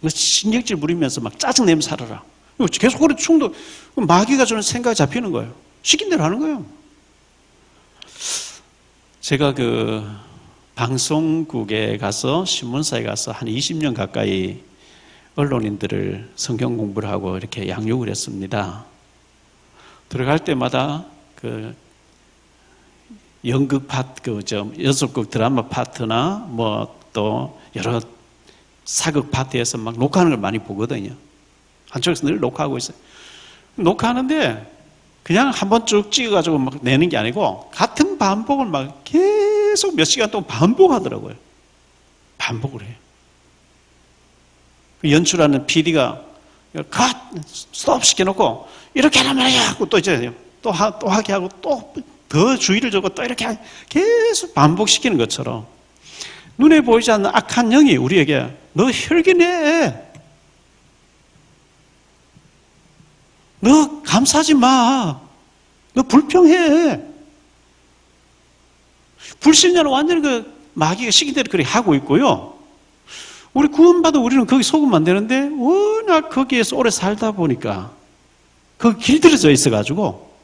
신경질 부리면서 막 짜증내며 살아라. 계속 그런 충동. 마귀가 주는 생각이 잡히는 거예요. 시킨 대로 하는 거예요. 제가 그 방송국에 가서 신문사에 가서 한 20년 가까이 언론인들을 성경 공부를 하고 이렇게 양육을 했습니다. 들어갈 때마다 그 연극 파트, 연속극 드라마 파트나 또 여러 사극 파트에서 막 녹화하는 걸 많이 보거든요. 한쪽에서 늘 녹화하고 있어요. 녹화하는데 그냥 한번 쭉 찍어가지고 막 내는 게 아니고 같은 반복을 막 계속 몇 시간 동안 반복하더라고요. 반복을 해요. 연출하는 PD가 컷! 스톱 시켜놓고 이렇게 하란 말이야! 하고 또 이제 또 하게 하고 또 더 주의를 주고 또 이렇게 계속 반복시키는 것처럼 눈에 보이지 않는 악한 영이 우리에게 너 혈기내. 너 감싸지 마. 너 불평해. 불신자는 완전히 그 마귀가 시킨 대로 그렇게 하고 있고요. 우리 구원받아 우리는 거기 속으면 안 되는데 워낙 거기에서 오래 살다 보니까 거기 길들여져 있어가지고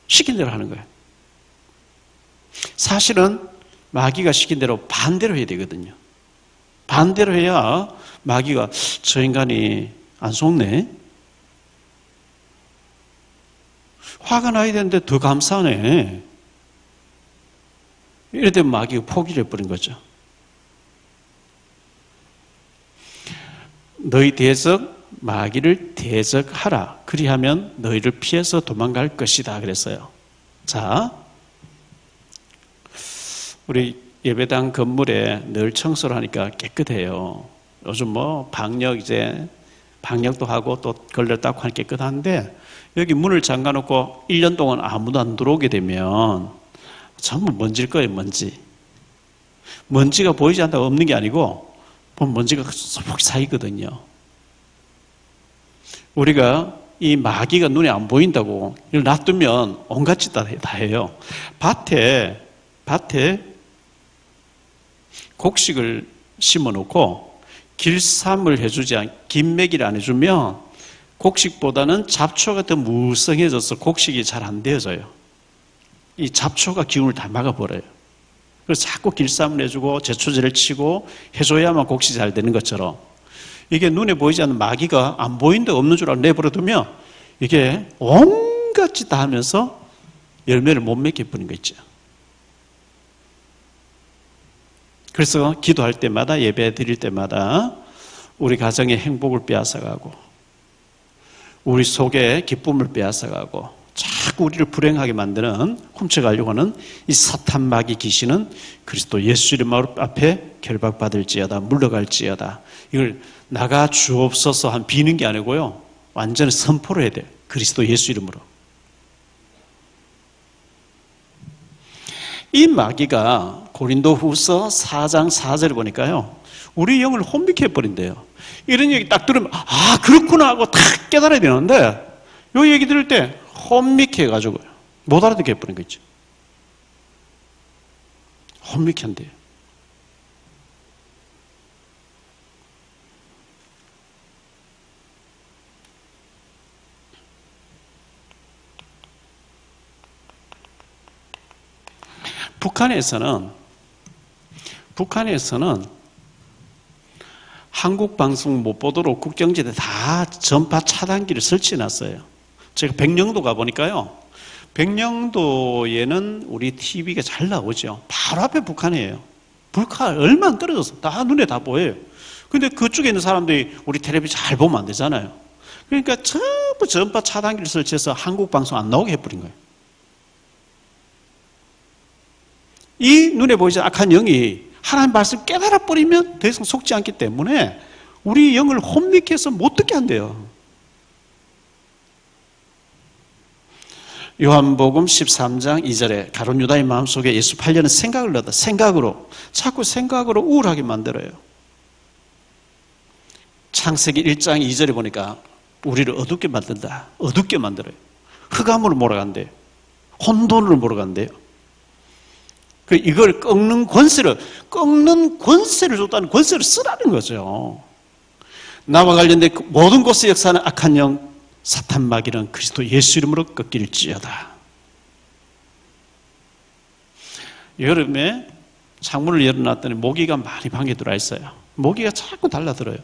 시킨 대로 하는 거예요. 사실은 마귀가 시킨 대로 반대로 해야 되거든요. 반대로 해야 마귀가 저 인간이 안 속네? 화가 나야 되는데 더 감싸네. 이럴 때 마귀가 포기를 해버린 거죠. 너희 대적 마귀를 대적하라. 그리하면 너희를 피해서 도망갈 것이다 그랬어요. 자, 우리 예배당 건물에 늘 청소를 하니까 깨끗해요. 요즘 뭐 방역도 하고 또 걸레 닦고 하니까 깨끗한데, 여기 문을 잠가놓고 1년 동안 아무도 안 들어오게 되면 전부 먼지일 거예요. 먼지가 보이지 않다고 없는 게 아니고 먼지가 소폭 쌓이거든요. 우리가 이 마귀가 눈에 안 보인다고 이걸 놔두면 온갖 짓 다 해요. 밭에 곡식을 심어놓고 길쌈을 긴매기를 안 해주면 곡식보다는 잡초가 더 무성해져서 곡식이 잘 안 되어져요. 이 잡초가 기운을 다 막아버려요. 그래서 자꾸 길쌈을 해주고 제초제를 치고 해줘야만 곡식이 잘 되는 것처럼, 이게 눈에 보이지 않는 마귀가 안 보이는데 없는 줄 알고 내버려두면 이게 온갖 짓 다 하면서 열매를 못 맺게 뿌린 거 있죠. 그래서 기도할 때마다, 예배 드릴 때마다 우리 가정의 행복을 빼앗아가고 우리 속에 기쁨을 빼앗아가고 자꾸 우리를 불행하게 만드는, 훔쳐가려고 하는 이 사탄 마귀 귀신은 그리스도 예수 이름 앞에 결박받을지어다, 물러갈지어다. 이걸 나가 주옵소서 한 비는 게 아니고요, 완전히 선포를 해야 돼요. 그리스도 예수 이름으로. 이 마귀가 고린도후서 4장 4절을 보니까요, 우리 영을 혼미케 해버린대요. 이런 얘기 딱 들으면 아 그렇구나 하고 탁 깨달아야 되는데, 이 얘기 들을 때 혼미케 해가지고 못 알아듣게 해버린 거 있죠. 혼미케 한대요. 북한에서는 한국 방송 못 보도록 국경지대 다 전파 차단기를 설치해놨어요. 제가 백령도 가보니까요, 백령도에는 우리 TV가 잘 나오죠. 바로 앞에 북한이에요. 북한 얼마 안 떨어져서 다 눈에 다 보여요. 근데 그쪽에 있는 사람들이 우리 텔레비전 잘 보면 안 되잖아요. 그러니까 전부 전파 차단기를 설치해서 한국 방송 안 나오게 해버린 거예요. 이 눈에 보이지 않는 악한 영이 하나님 말씀 깨달아 버리면 더 이상 속지 않기 때문에 우리 영을 혼미케 해서 못 듣게 한대요. 요한복음 13장 2절에 가룟 유다의 마음속에 예수 팔려는 생각을 넣었다. 자꾸 생각으로 우울하게 만들어요. 창세기 1장 2절에 보니까 우리를 어둡게 만든다. 어둡게 만들어요. 흑암으로 몰아간대요. 혼돈으로 몰아간대요. 이걸 꺾는 권세를 줬다는, 권세를 쓰라는 거죠. 나와 관련된 모든 곳에 역사하는 악한 영, 사탄 마귀는 그리스도 예수 이름으로 꺾일지어다. 여름에 창문을 열어놨더니 모기가 많이 방에 들어와 있어요. 모기가 자꾸 달라들어요.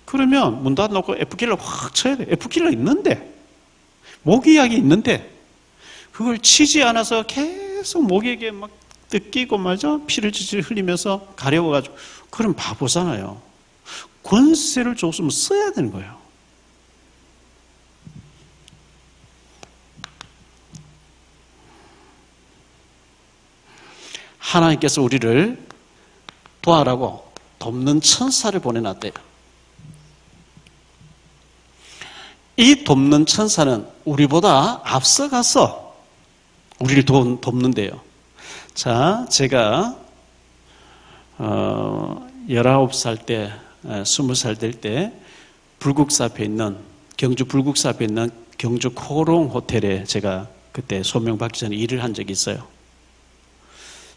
그러면 문 닫아놓고 F킬러 확 쳐야 돼요. F킬러 있는데, 모기약이 있는데 그걸 치지 않아서 계속 모기에게 막 뜯기고 말죠. 피를 질질 흘리면서 가려워가지고, 그럼 바보잖아요. 권세를 줬으면 써야 되는 거예요. 하나님께서 우리를 도와라고 돕는 천사를 보내놨대요. 이 돕는 천사는 우리보다 앞서가서 우리를 돕는데요. 자, 제가 19살 때, 20살 될 때 불국사 앞에 있는, 경주 불국사 앞에 있는 경주 코롱 호텔에 제가 그때 소명받기 전에 일을 한 적이 있어요.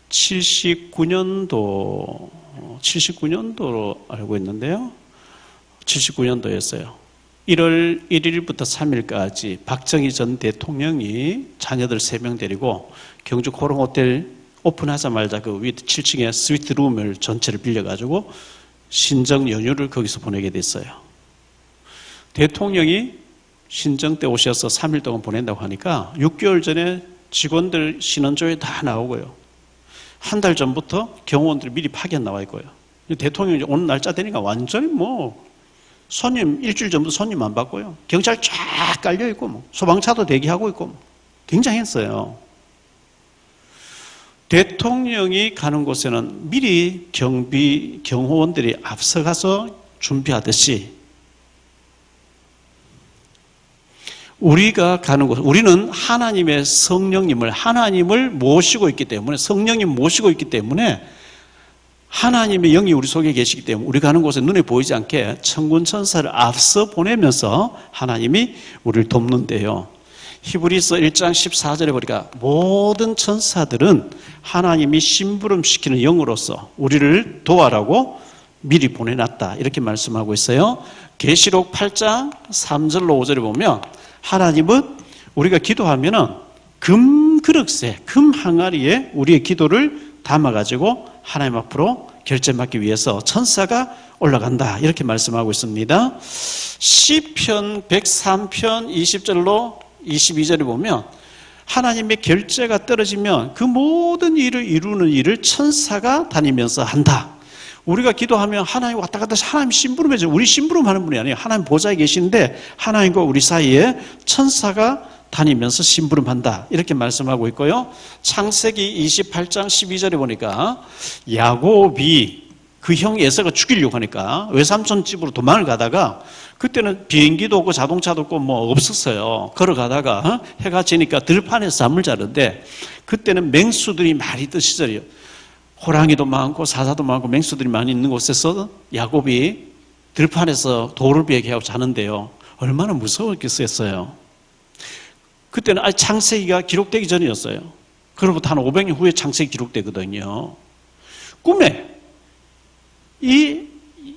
79년도로 알고 있는데요. 79년도였어요. 1월 1일부터 3일까지 박정희 전 대통령이 자녀들 3명 데리고 경주 코롱 호텔 오픈하자마자 그 위 7층에 스위트룸을 전체를 빌려가지고 신정 연휴를 거기서 보내게 됐어요. 대통령이 신정 때 오셔서 3일 동안 보낸다고 하니까 6개월 전에 직원들 신원조회 다 나오고요. 한 달 전부터 경호원들이 미리 파견 나와 있고요. 대통령이 오는 날짜 되니까 완전히 손님 일주일 전부터 손님 안 받고요. 경찰 쫙 깔려 있고 소방차도 대기하고 있고 굉장했어요. 대통령이 가는 곳에는 미리 경호원들이 앞서가서 준비하듯이 우리가 가는 곳, 우리는 하나님의 하나님을 모시고 있기 때문에, 성령님 모시고 있기 때문에 하나님의 영이 우리 속에 계시기 때문에 우리 가는 곳에 눈에 보이지 않게 천군 천사를 앞서 보내면서 하나님이 우리를 돕는데요. 히브리서 1장 14절에 보니까 모든 천사들은 하나님이 심부름시키는 영으로서 우리를 도와라고 미리 보내놨다. 이렇게 말씀하고 있어요. 계시록 8장 3절로 5절에 보면 하나님은 우리가 기도하면은 금 그릇에, 금 항아리에 우리의 기도를 담아가지고 하나님 앞으로 결제받기 위해서 천사가 올라간다. 이렇게 말씀하고 있습니다. 시편 103편 20절로 22절에 보면 하나님의 결제가 떨어지면 그 모든 일을 이루는 일을 천사가 다니면서 한다. 우리가 기도하면 하나님 왔다 갔다 하나님 심부름해줘. 우리 심부름하는 분이 아니에요. 하나님 보좌에 계신데 하나님과 우리 사이에 천사가 다니면서 심부름한다. 이렇게 말씀하고 있고요. 창세기 28장 12절에 보니까 야곱이 그 형 에서가 죽이려고 하니까 외삼촌 집으로 도망을 가다가 그때는 비행기도 없고 자동차도 없고 없었어요. 걸어가다가 해가 지니까 들판에서 잠을 자는데 그때는 맹수들이 많이 있던 시절이에요. 호랑이도 많고 사자도 많고 맹수들이 많이 있는 곳에서 야곱이 들판에서 돌을 베개하고 자는데요. 얼마나 무서웠겠어요. 그때는 아직 창세기가 기록되기 전이었어요. 그로부터 한 500년 후에 창세기 기록되거든요. 꿈에 이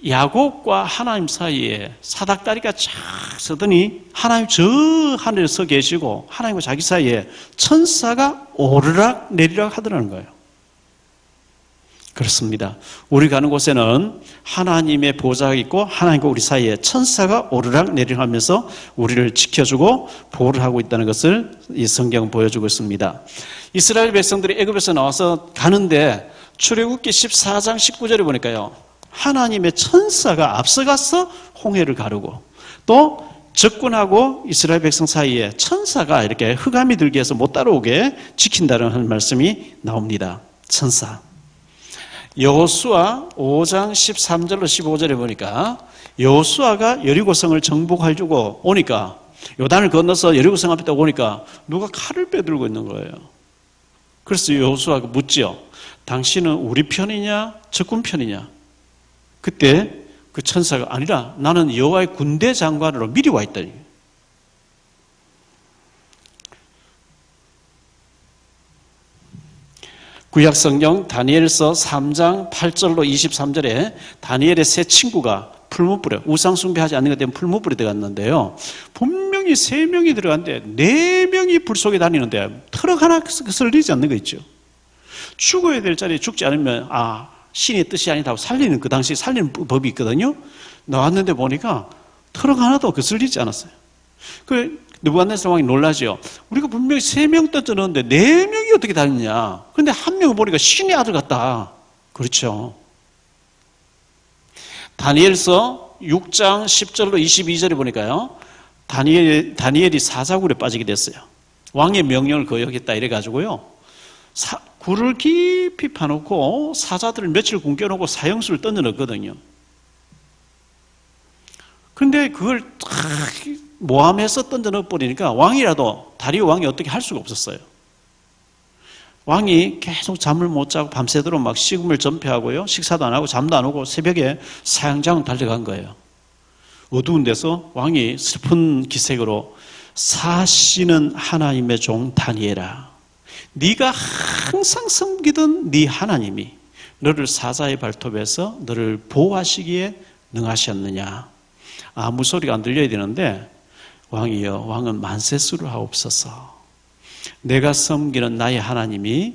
야곱과 하나님 사이에 사닥다리가 쫙 서더니 하나님 저 하늘에 서 계시고 하나님과 자기 사이에 천사가 오르락 내리락 하더라는 거예요. 그렇습니다. 우리 가는 곳에는 하나님의 보좌가 있고 하나님과 우리 사이에 천사가 오르락 내리락 하면서 우리를 지켜주고 보호를 하고 있다는 것을 이 성경은 보여주고 있습니다. 이스라엘 백성들이 애굽에서 나와서 가는데 출애굽기 14장 19절에 보니까요. 하나님의 천사가 앞서가서 홍해를 가르고 또 적군하고 이스라엘 백성 사이에 천사가 이렇게 흑암이 들게 해서 못 따라오게 지킨다는 말씀이 나옵니다. 천사. 여호수아 5장 13절로 15절에 보니까 여호수아가 여리고성을 정복하려고 오니까 요단을 건너서 여리고성 앞에 딱 오니까 누가 칼을 빼들고 있는 거예요. 그래서 여호수아가 묻지요. 당신은 우리 편이냐 적군 편이냐? 그때 그 천사가 아니라 나는 여호와의 군대 장관으로 미리 와 있다니. 구약성경 다니엘서 3장 8절로 23절에 다니엘의 세 친구가 풀무불에 우상숭배하지 않는 것 때문에 풀무불에 들어갔는데요. 분명히 3명이 들어갔는데 4명이 불 속에 다니는데 트럭 하나 설리지 않는 거 있죠. 죽어야 될 자리에 죽지 않으면 신의 뜻이 아니다 하고 살리는 그 당시 살리는 법이 있거든요. 나왔는데 보니까 트럭 하나도 거슬리지 않았어요. 그 느부갓네살 왕이 놀라죠. 우리가 분명히 3명 던져넣었는데 4명이 어떻게 다녔냐. 그런데 한 명을 보니까 신의 아들 같다. 그렇죠. 다니엘서 6장 10절로 22절에 보니까요. 다니엘이 사자굴에 빠지게 됐어요. 왕의 명령을 거역했다 이래가지고요. 굴을 깊이 파놓고 사자들을 며칠 굶겨놓고 사형수를 던져넣었거든요. 그런데 그걸 모함해서 던져넣어버리니까 다리오 왕이 어떻게 할 수가 없었어요. 왕이 계속 잠을 못 자고 밤새도록 막 식음을 전폐하고요. 식사도 안 하고 잠도 안 오고 새벽에 사형장을 달려간 거예요. 어두운 데서 왕이 슬픈 기색으로 사시는 하나님의 종 다니엘아, 네가 항상 섬기던 네 하나님이 너를 사자의 발톱에서 너를 보호하시기에 능하셨느냐. 아무 소리가 안 들려야 되는데 왕이여 왕은 만세수를 하옵소서. 내가 섬기는 나의 하나님이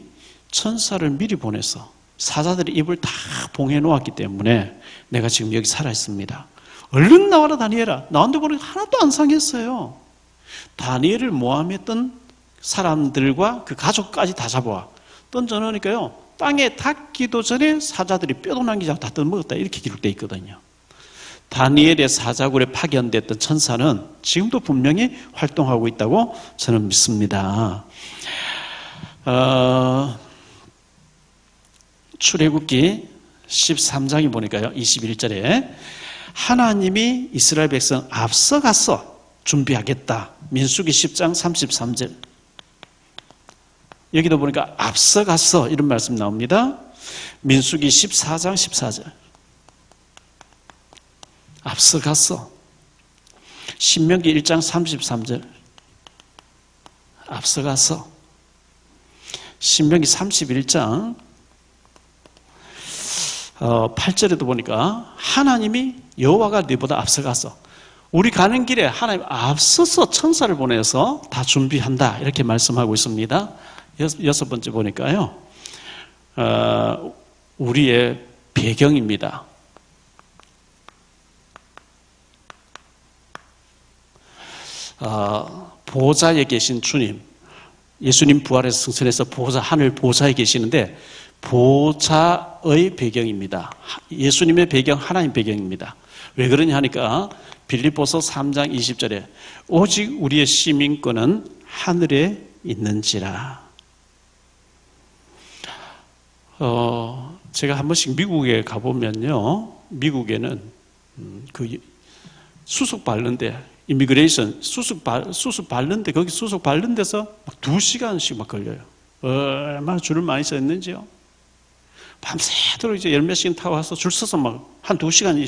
천사를 미리 보내서 사자들이 입을 다 봉해 놓았기 때문에 내가 지금 여기 살아 있습니다. 얼른 나와라 다니엘아. 나온데 보니까 하나도 안 상했어요. 다니엘을 모함했던 사람들과 그 가족까지 다 잡아와 던져놓으니까요, 땅에 닿기도 전에 사자들이 뼈도 남기지 않고 다 뜯어먹었다, 이렇게 기록되어 있거든요. 다니엘의 사자굴에 파견됐던 천사는 지금도 분명히 활동하고 있다고 저는 믿습니다. 출애굽기 13장에 보니까요, 21절에 하나님이 이스라엘 백성 앞서가서 준비하겠다. 민수기 10장 33절. 여기도 보니까 앞서가서 이런 말씀 나옵니다. 민수기 14장 14절. 앞서가서. 신명기 1장 33절. 앞서가서. 신명기 31장 8절에도 보니까 하나님이 여호와가 너보다 앞서가서, 우리 가는 길에 하나님 앞서서 천사를 보내서 다 준비한다, 이렇게 말씀하고 있습니다. 여섯 번째 보니까요, 우리의 배경입니다. 보좌에 계신 주님, 예수님 부활해서 승천해서 하늘 보좌에 계시는데 보좌의 배경입니다. 예수님의 배경, 하나님 배경입니다. 왜 그러냐 하니까 빌립보서 3장 20절에 오직 우리의 시민권은 하늘에 있는지라. 제가 한 번씩 미국에 가보면요, 미국에는 그 수속 밟는데, 이미그레이션 수속 밟는데, 거기 수속 밟는 데서 막 2시간씩 막 걸려요. 얼마나 줄을 많이 서 있는지요. 밤새도록 이제 열 몇 시간 타고 와서 줄 서서 막 한 2시간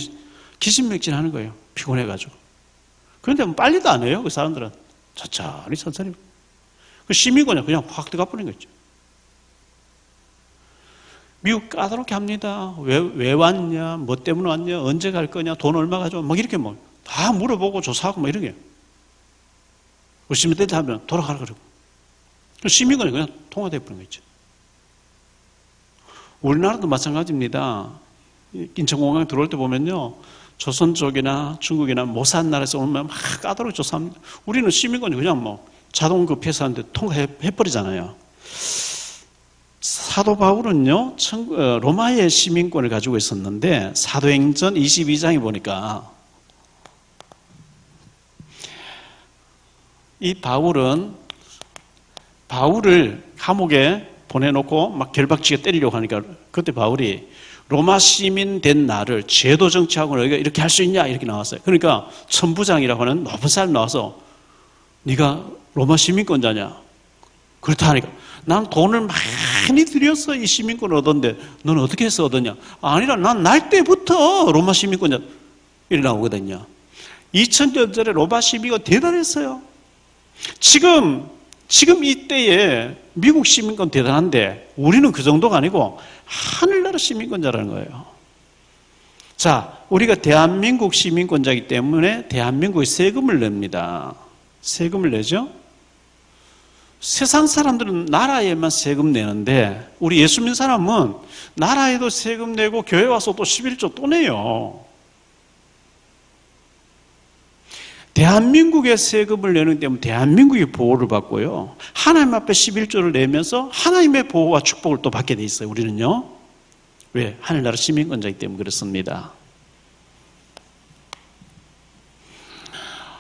기진맥진 하는 거예요. 피곤해가지고. 그런데 뭐 빨리도 안 해요. 그 사람들은 천천히. 그 시민권이 그냥 확 들어가 버린 거죠. 미국 까다롭게 합니다. 왜 왔냐, 뭐 때문에 왔냐, 언제 갈 거냐, 돈 얼마 가져와, 막 이렇게 뭐 다 물어보고 조사하고 막 이런 게. 시민들이 하면 돌아가라 그러고. 시민권이 그냥 통화돼 버린 거죠. 우리나라도 마찬가지입니다. 인천공항에 들어올 때 보면요, 조선 쪽이나 중국이나 못 산 나라에서 오면 막 까다롭게 조사합니다. 우리는 시민권이 그냥 뭐 자동 그 폐쇄하는데 통과해버리잖아요. 사도 바울은요, 로마의 시민권을 가지고 있었는데 사도행전 22장에 보니까 이 바울을 감옥에 보내놓고 막 결박지게 때리려고 하니까 그때 바울이 로마 시민 된 나를 제도 정치하고 너희가 이렇게 할 수 있냐, 이렇게 나왔어요. 그러니까 천부장이라고 하는 높은 사람이 나와서 네가 로마 시민권자냐? 그렇다 하니까 난 돈을 많이 들여서 이 시민권을 얻었는데 너는 어떻게 해서 얻었냐? 아니라 난 날 때부터 로마 시민권자 이래 나오거든요. 2000년 전에 로마 시민권 대단했어요. 지금 이때에 미국 시민권 대단한데 우리는 그 정도가 아니고 하늘나라 시민권자라는 거예요. 자, 우리가 대한민국 시민권자이기 때문에 대한민국에 세금을 냅니다. 세금을 내죠? 세상 사람들은 나라에만 세금 내는데 우리 예수 믿는 사람은 나라에도 세금 내고 교회 와서 또 11조 또 내요. 대한민국에 세금을 내는 때문에 대한민국이 보호를 받고요, 하나님 앞에 11조를 내면서 하나님의 보호와 축복을 또 받게 돼 있어요. 우리는요. 왜? 하늘나라 시민권자이기 때문에 그렇습니다.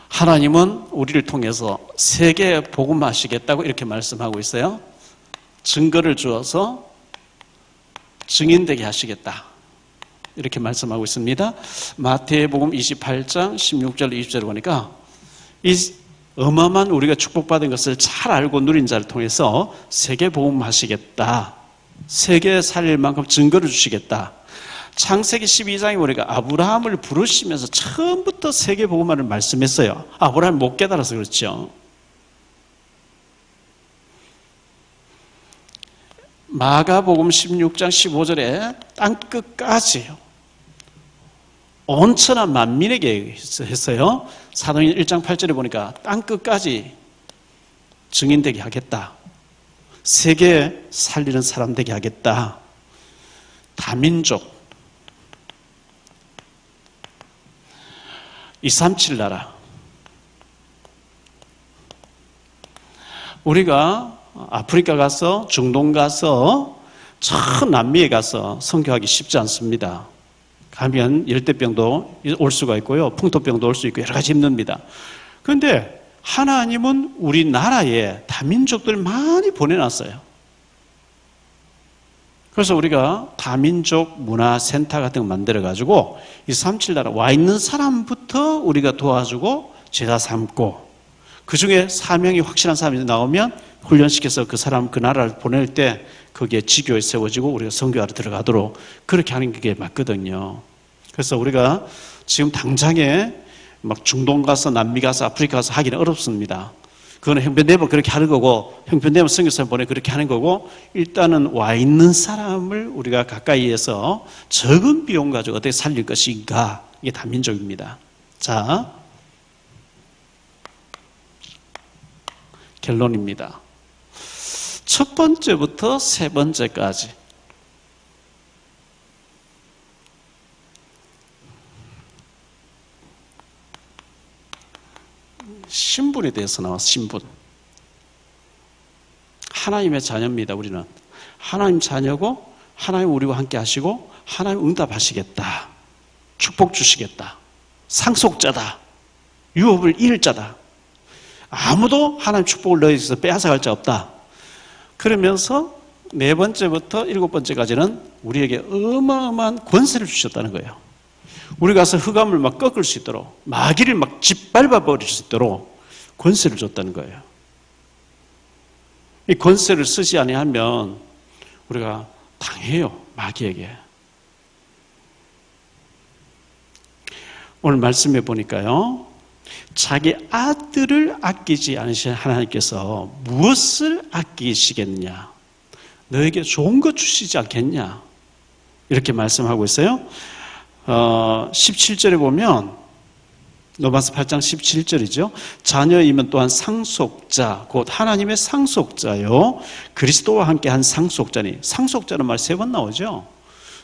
하나님은 우리를 통해서 세계에 복음하시겠다고 이렇게 말씀하고 있어요. 증거를 주어서 증인되게 하시겠다, 이렇게 말씀하고 있습니다. 마태복음 28장 16절 20절을 보니까 이 어마어마한 우리가 축복받은 것을 잘 알고 누린 자를 통해서 세계 복음하시겠다, 세계에 살릴 만큼 증거를 주시겠다. 창세기 12장에 보니까 아브라함을 부르시면서 처음부터 세계 복음화를 말씀했어요. 아브라함이 못 깨달아서 그렇죠. 마가복음 16장 15절에 땅끝까지요, 온천한 만민에게 했어요. 사도행전 1장 8절에 보니까 땅끝까지 증인되게 하겠다, 세계에 살리는 사람 되게 하겠다. 다민족, 237 나라. 우리가 아프리카 가서, 중동 가서, 저 남미에 가서 선교하기 쉽지 않습니다. 가면 열대병도 올 수가 있고요. 풍토병도 올 수 있고 여러 가지 힘듭니다. 그런데 하나님은 우리나라에 다민족들 많이 보내놨어요. 그래서 우리가 다민족 문화센터 같은 거 만들어가지고 이 37 나라 와 있는 사람부터 우리가 도와주고 제자 삼고, 그 중에 사명이 확실한 사람이 나오면 훈련시켜서 그 사람 그 나라를 보낼 때 거기에 지교에 세워지고 우리가 선교하러 들어가도록 그렇게 하는 게 맞거든요. 그래서 우리가 지금 당장에 막 중동 가서 남미 가서 아프리카 가서 하기는 어렵습니다. 그거는 형편되면 그렇게 하는 거고, 형편되면 선교사를 보내 그렇게 하는 거고, 일단은 와 있는 사람을 우리가 가까이에서 적은 비용 가지고 어떻게 살릴 것인가, 이게 다민족입니다. 자, 결론입니다. 첫 번째부터 세 번째까지 신분에 대해서 나왔어. 신분. 하나님의 자녀입니다. 우리는 하나님 자녀고, 하나님 우리와 함께 하시고, 하나님 응답하시겠다, 축복 주시겠다, 상속자다, 유업을 잃을 자다, 아무도 하나님 축복을 너희에게서 빼앗아갈 자 없다. 그러면서 네 번째부터 일곱 번째까지는 우리에게 어마어마한 권세를 주셨다는 거예요. 우리 가서 흑암을 막 꺾을 수 있도록, 마귀를 막 짓밟아 버릴 수 있도록 권세를 줬다는 거예요. 이 권세를 쓰지 아니하면 우리가 당해요, 마귀에게. 오늘 말씀해 보니까요, 자기 아들을 아끼지 않으신 하나님께서 무엇을 아끼시겠냐? 너에게 좋은 것 주시지 않겠냐? 이렇게 말씀하고 있어요. 17절에 보면, 로마서 8장 17절이죠. 자녀이면 또한 상속자, 곧 하나님의 상속자요, 그리스도와 함께한 상속자니. 상속자는 말 세 번 나오죠.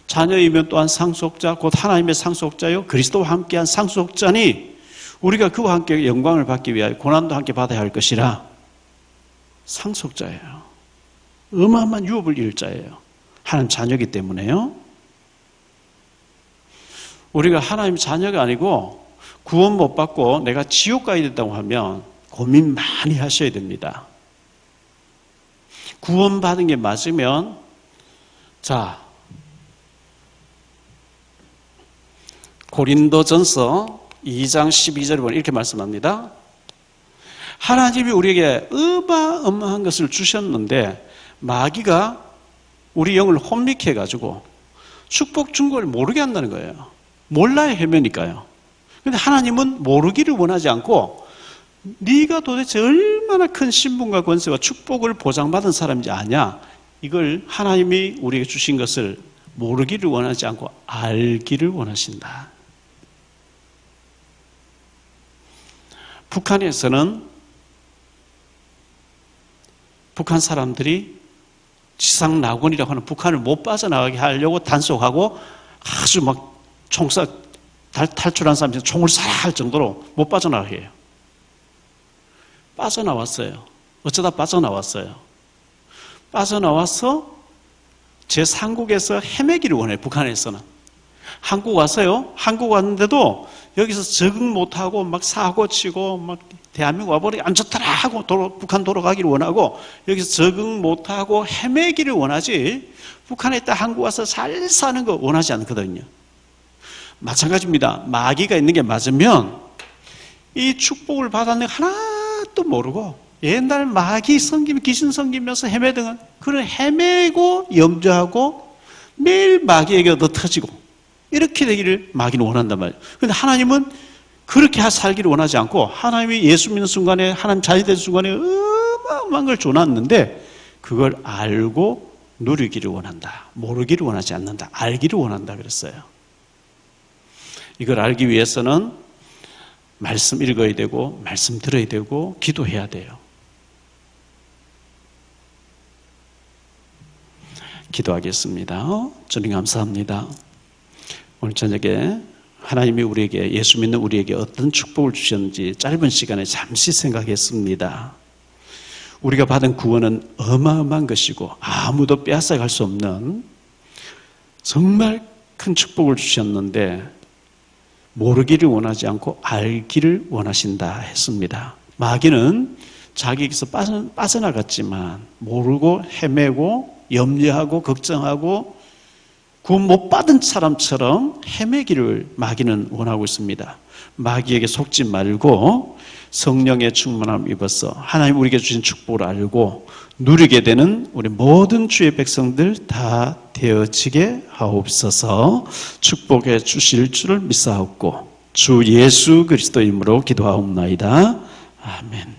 자녀이면 또한 상속자, 곧 하나님의 상속자요, 그리스도와 함께한 상속자니, 우리가 그와 함께 영광을 받기 위하여 고난도 함께 받아야 할 것이라. 상속자예요. 어마어마한 유업을 잃을 자예요. 하나님 자녀이기 때문에요. 우리가 하나님 자녀가 아니고 구원 못 받고 내가 지옥 가야 된다고 하면 고민 많이 하셔야 됩니다. 구원 받은 게 맞으면, 자, 고린도전서 2장 12절에 보면 이렇게 말씀합니다. 하나님이 우리에게 어마어마한 것을 주셨는데 마귀가 우리 영을 혼미케 해가지고 축복 준 걸 모르게 한다는 거예요. 몰라야 헤매니까요. 그런데 하나님은 모르기를 원하지 않고, 네가 도대체 얼마나 큰 신분과 권세와 축복을 보장받은 사람인지 아냐? 이걸 하나님이 우리에게 주신 것을 모르기를 원하지 않고 알기를 원하신다. 북한에서는 북한 사람들이 지상낙원이라고 하는 북한을 못 빠져나가게 하려고 단속하고 아주 막 탈출한 사람들이 총을 쏴야 할 정도로 못 빠져나가게 해요. 빠져나왔어요. 어쩌다 빠져나왔어요. 빠져나와서 제3국에서 헤매기를 원해요. 북한에서는. 한국 와서요. 한국 왔는데도 여기서 적응 못하고 막 사고치고 막 대한민국 와버리기 안 좋더라 하고 북한 돌아가기를 원하고, 여기서 적응 못하고 헤매기를 원하지 북한에 있다 한국 와서 잘 사는 거 원하지 않거든요. 마찬가지입니다. 마귀가 있는 게 맞으면 이 축복을 받았는 거 하나도 모르고 옛날 마귀 섬기며 귀신 섬기면서 헤매던 그런 헤매고 염려하고 매일 마귀에게 얻어 터지고 이렇게 되기를 마귀는 원한단 말이에요. 그런데 하나님은 그렇게 살기를 원하지 않고, 하나님이 예수 믿는 순간에 하나님 자녀 된 순간에 어마어마한 걸 줘놨는데 그걸 알고 누리기를 원한다. 모르기를 원하지 않는다. 알기를 원한다 그랬어요. 이걸 알기 위해서는 말씀 읽어야 되고 말씀 들어야 되고 기도해야 돼요. 기도하겠습니다. 주님 감사합니다. 오늘 저녁에 하나님이 우리에게, 예수 믿는 우리에게 어떤 축복을 주셨는지 짧은 시간에 잠시 생각했습니다. 우리가 받은 구원은 어마어마한 것이고 아무도 빼앗아갈 수 없는 정말 큰 축복을 주셨는데 모르기를 원하지 않고 알기를 원하신다 했습니다. 마귀는 자기에게서 빠져나갔지만 모르고 헤매고 염려하고 걱정하고 구원 못 받은 사람처럼 헤매기를 마귀는 원하고 있습니다. 마귀에게 속지 말고 성령의 충만함을 입어서 하나님 우리에게 주신 축복을 알고 누리게 되는 우리 모든 주의 백성들 다 되어지게 하옵소서. 축복해 주실 줄을 믿사옵고 주 예수 그리스도 이름으로 기도하옵나이다. 아멘.